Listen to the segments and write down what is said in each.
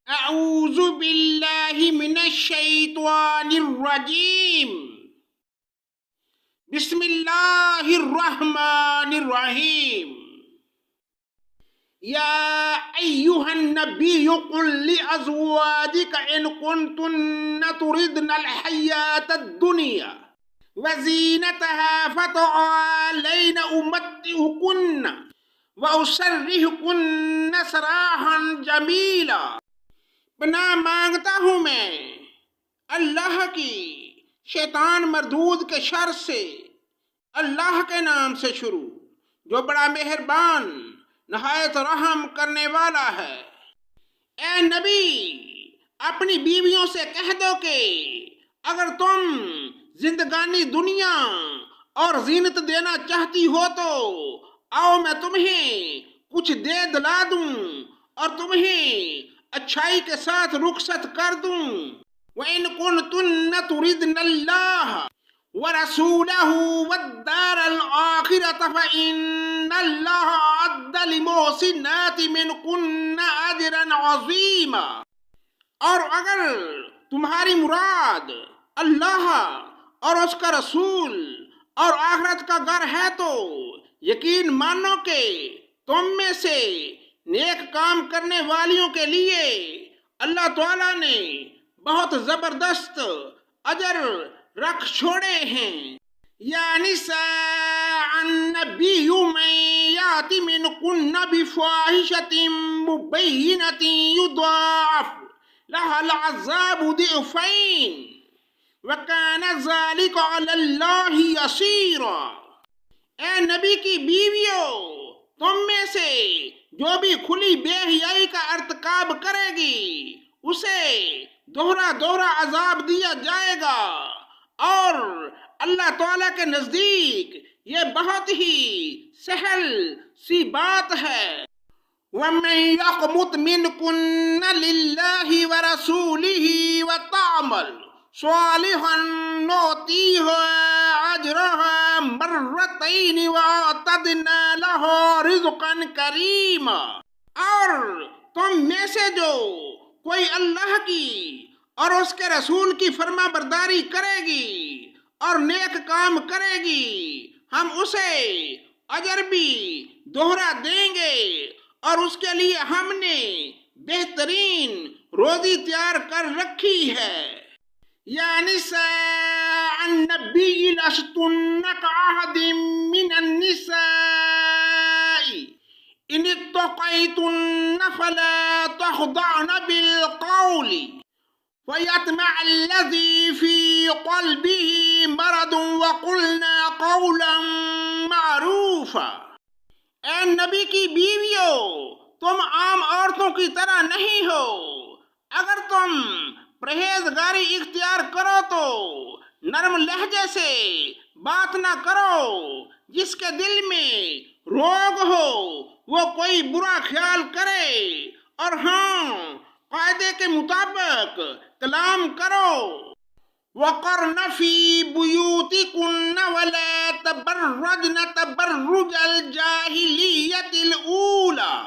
اعوذ باللہ من الشیطان الرجیم بسم اللہ الرحمن الرحیم یا ایہا النبی قل لأزواجک ان کنتن تردن الحیاة الدنیا وزینتها فتعالین امتعکن وأسرحکن سراحا جمیلا۔ پناہ مانگتا ہوں میں اللہ کی شیطان مردود کے شر سے، اللہ کے نام سے شروع جو بڑا مہربان نہایت رحم کرنے والا ہے۔ اے نبی، اپنی بیویوں سے کہہ دو کہ اگر تم زندگانی دنیا اور زینت دینا چاہتی ہو تو آؤ میں تمہیں کچھ دے دلا دوں اور تمہیں اچھائی کے ساتھ رخصت کر دوں۔ وَإِن كُنتُنَّ تُرِدْنَ اللَّهَ وَرَسُولَهُ وَالدَّارَ الْآخِرَةَ فَإِنَّ اللَّهَ أَعَدَّ لِلْمُحْسِنَاتِ مِنكُنَّ أَجْرًا عَظِيمًا۔ اور اگر تمہاری مراد اللہ اور اس کا رسول اور آخرت کا گھر ہے تو یقین مانو کہ تم میں سے نیک کام کرنے والیوں کے لیے اللہ تعالیٰ نے بہت زبردست اجر رکھ چھوڑے ہیں۔ یا نساء النبی من یات منکن بفاحشۃ مبینۃ یضاعف لها العذاب ضعفین وکان ذلک علی اللہ یسیرا۔ اے نبی کی بیویوں، تم میں سے جو بھی کھلی بے حیائی کا ارتکاب کرے گی اسے دوہرا دوہرا عذاب دیا جائے گا، اور اللہ تعالیٰ کے نزدیک یہ بہت ہی سہل سی بات ہے۔ وَمَن يَقْنُتْ مِنكُنَّ لِلَّهِ وَرَسُولِهِ وَتَعْمَلْ صَالِحًا نُؤْتِهَا أَجْرَهَا مَرَّتَيْنِ وَأَعْتَدْنَا لَهَا رِزْقًا كَرِيمًا۔ اور تم میں سے جو کوئی اللہ کی اور اس کے رسول کی فرما برداری کرے گی اور نیک کام کرے گی، ہم اسے اجر بھی دوہرا دیں گے، اور اس کے لیے ہم نے بہترین روزی تیار کر رکھی ہے۔ یا نساء النبی لستن کأحد من النساء ان اتقیتن فلا تخضعن بالقول فیطمع الذی فی قلبه مرض وقلنا قولا معروفا۔ اے نبی کی بیویوں، تم عام عورتوں کی طرح نہیں ہو۔ اگر تم پرہیزگاری اختیار کرو تو نرم لہجے سے بات نہ کرو۔ جس کے دل میں روگ ہو وہ کوئی برا خیال کرے، اور ہاں قاعدے کے مطابق کلام کرو۔ وَقَرْنَ فِي بُيُوتِكُنَّ وَلَا تَبَرَّجْنَ تَبَرُّجَ الْجَاهِلِيَّةِ الْأُولَىٰ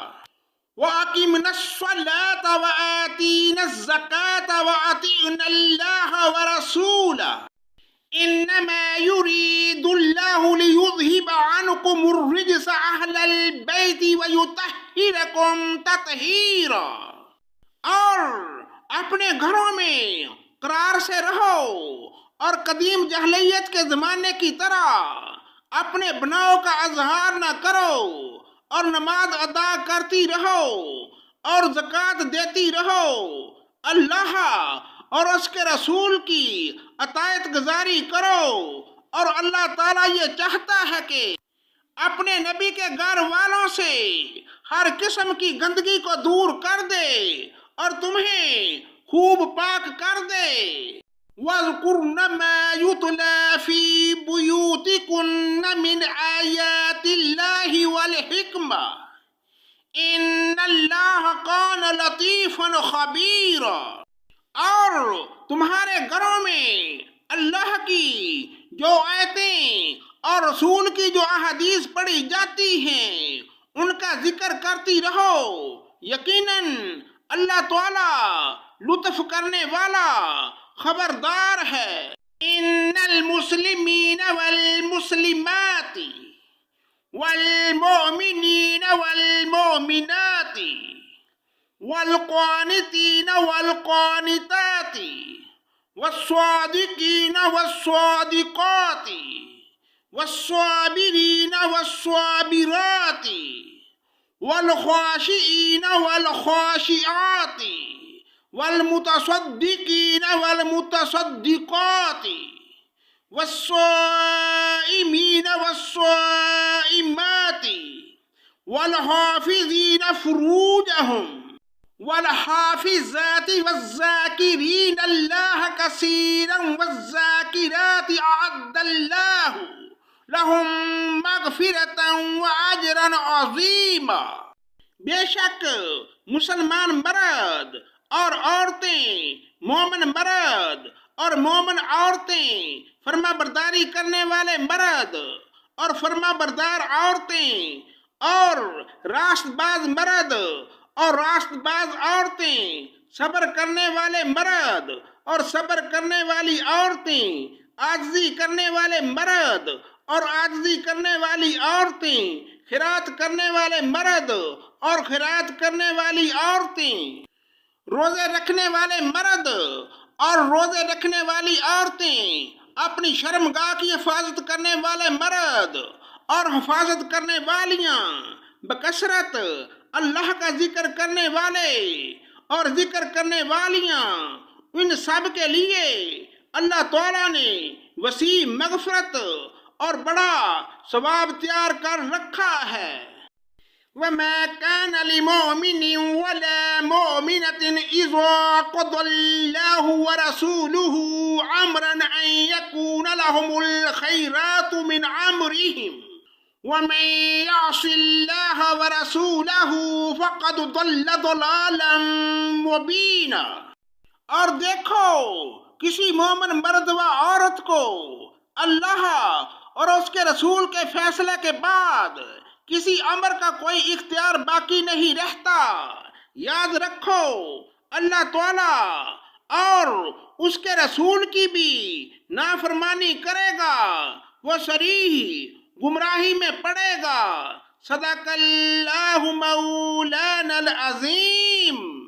وَأَقِمْنَ الصَّلَاةَ وَآتِينَ الزَّكَاةَ وَأَطِعْنَ اللَّهَ وَرَسُولَهُ إِنَّمَا يُرِيدُ اللَّهُ لِيُذْهِبَ عَنْكُمُ الرِّجْسَ أَهْلَ الْبَيْتِ وَيُطَهِّرَكُمْ تَطْهِيرًا۔ اور اپنے گھروں میں قرار سے رہو، اور قدیم جاہلیت کے زمانے کی طرح اپنے بناؤ کا اظہار نہ کرو، اور نماز ادا کرتی رہو اور زکوٰۃ دیتی رہو۔ اللہ اور اس کے رسول کی اطاعت گزاری کرو، اور اللہ تعالیٰ یہ چاہتا ہے کہ اپنے نبی کے گھر والوں سے ہر قسم کی گندگی کو دور کر دے اور تمہیں خوب پاک کر دے۔ وَاذْكُرْنَ مَا يُتْلَىٰ فِي بُيُوتِكُنَّ مِنْ آيَاتِ اللَّهِ وَالْحِكْمَةِ إِنَّ اللَّهَ كَانَ لَطِيفًا خَبِيرًا۔ اور تمہارے گھروں میں اللہ کی جو آیتیں اور رسول کی جو احادیث پڑھی جاتی ہیں ان کا ذکر کرتی رہو۔ یقیناً اللہ تعالیٰ لطف کرنے والا خبردار ہے۔ ان المسلمین والمسلمات والمؤمنین والمؤمنات والقانتین والقانتات والصادقین والصادقات والصابرین والصابرات والخاشعین والخاشعات والمتصدقین والمتصدقات والصائمین والصائمات والحافظین فروجہم والحافظات والذاکرین اللہ کثیرا والذاکرات اعد اللہ لہم مغفرتا واجرا عظیما۔ بے شک مسلمان مرد اور عورتیں، مومن مرد اور مومن عورتیں، فرما برداری کرنے والے مرد اور فرما بردار عورتیں، اور راست باز مرد اور راست باز عورتیں، صبر کرنے والے مرد اور صبر کرنے والی عورتیں، عاجزی کرنے والے مرد اور عاجزی کرنے والی عورتیں، خیرات کرنے والے مرد اور خیرات کرنے والی عورتیں، روزے رکھنے والے مرد اور روزے رکھنے والی عورتیں، اپنی شرمگاہ کی حفاظت کرنے والے مرد اور حفاظت کرنے والیاں، بکثرت اللہ کا ذکر کرنے والے اور ذکر کرنے والیاں، ان سب کے لیے اللہ تعالیٰ نے وسیع مغفرت اور بڑا ثواب تیار کر رکھا ہے۔ وَمَا كَانَ لِمُؤْمِنٍ وَلَا مُؤْمِنَةٍ إِذَا قَضَى اللَّهُ وَرَسُولُهُ أَمْرًا أَن يَكُونَ لَهُمُ الْخَيْرَةُ مِنْ أَمْرِهِمْ وَمَن يَعْصِ اللَّهَ وَرَسُولَهُ فَقَدْ ضَلَّ ضَلَالًا مُبِينًا۔ اور دیکھو کسی مومن مرد و عورت کو اللہ اور اس کے رسول کے فیصلے کے بعد کسی امر کا کوئی اختیار باقی نہیں رہتا۔ یاد رکھو اللہ تعالیٰ اور اس کے رسول کی بھی نافرمانی کرے گا، وہ صریح گمراہی میں پڑے گا۔ صدق اللہ مولانا العظیم۔